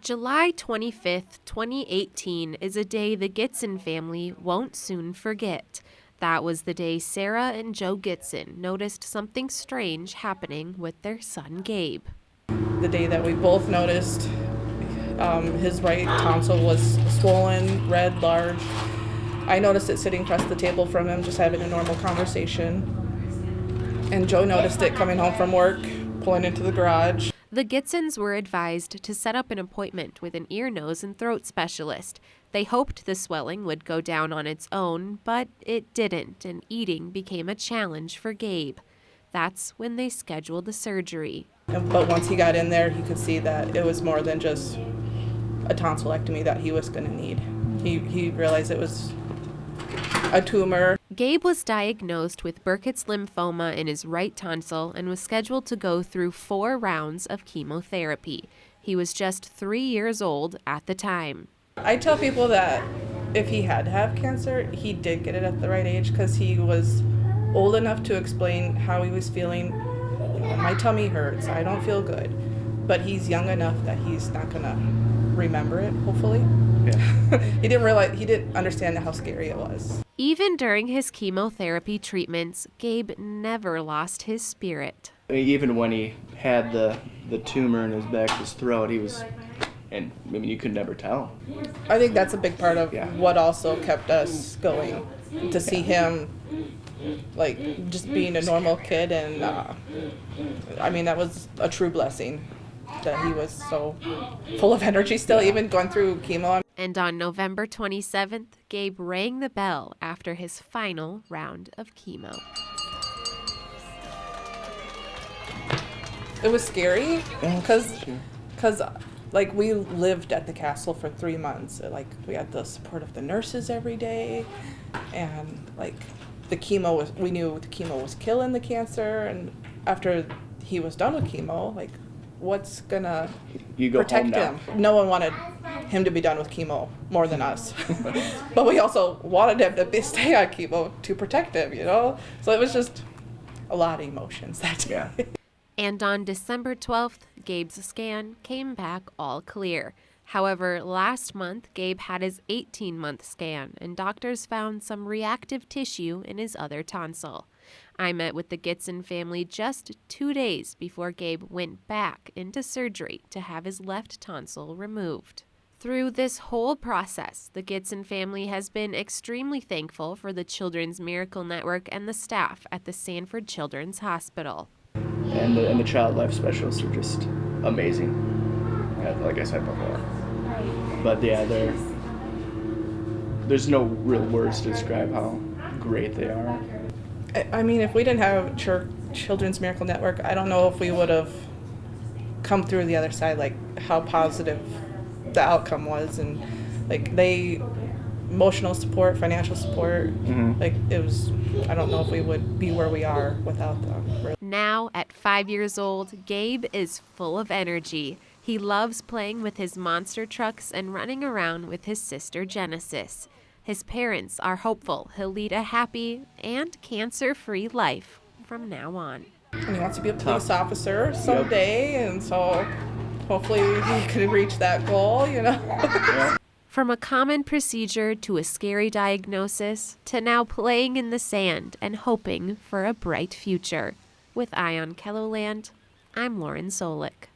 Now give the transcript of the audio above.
July 25th, 2018 is a day the Gitzen family won't soon forget. That was the day Sarah and Joe Gitzen noticed something strange happening with their son Gabe. The day that we both noticed his right tonsil was swollen, red, large. I noticed it sitting across the table from him, just having a normal conversation. And Joe noticed it coming home from work, pulling into the garage. The Gitzens were advised to set up an appointment with an ear, nose, and throat specialist. They hoped the swelling would go down on its own, but it didn't, and eating became a challenge for Gabe. That's when they scheduled the surgery. But once he got in there, he could see that it was more than just a tonsillectomy that he was going to need. He realized it was a tumor. Gabe was diagnosed with Burkitt's lymphoma in his right tonsil and was scheduled to go through 4 rounds of chemotherapy. He was just 3 years old at the time. I tell people that if he had to have cancer, he did get it at the right age because he was old enough to explain how he was feeling. My tummy hurts, I don't feel good. But he's young enough that he's not going to remember it, hopefully. Yeah. He didn't understand how scary it was. Even during his chemotherapy treatments, Gabe never lost his spirit. Even when he had the tumor in his back of his throat, he was, and I mean, you could never tell. I think that's a big part of what also kept us going, to see him like just being a normal kid, and I mean, that was a true blessing that he was so full of energy still, even going through chemo. And on November 27th, Gabe rang the bell after his final round of chemo. It was scary because like we lived at the castle for 3 months. Like we had the support of the nurses every day, and like the chemo was, we knew the chemo was killing the cancer, and after he was done with chemo, like what's gonna protect him? No one wanted him to be done with chemo more than us. But we also wanted him to stay on chemo to protect him, you know? So it was just a lot of emotions that day. Yeah. And on December 12th, Gabe's scan came back all clear. However, last month, Gabe had his 18-month scan, and doctors found some reactive tissue in his other tonsil. I met with the Gitzen family just 2 days before Gabe went back into surgery to have his left tonsil removed. Through this whole process, the Gitzen family has been extremely thankful for the Children's Miracle Network and the staff at the Sanford Children's Hospital. And the child life specialists are just amazing, like I said before. But yeah, there's no real words to describe how great they are. I mean, if we didn't have Children's Miracle Network, I don't know if we would have come through the other side, like how positive the outcome was, and like emotional support, financial support, like it was, I don't know if we would be where we are without them. Really. Now, at 5 years old, Gabe is full of energy. He loves playing with his monster trucks and running around with his sister Genesis. His parents are hopeful he'll lead a happy and cancer-free life from now on. And he wants to be a police officer someday, and so hopefully he can reach that goal, you know. From a common procedure to a scary diagnosis, to now playing in the sand and hoping for a bright future. With Eye on KELOLAND, I'm Lauren Solik.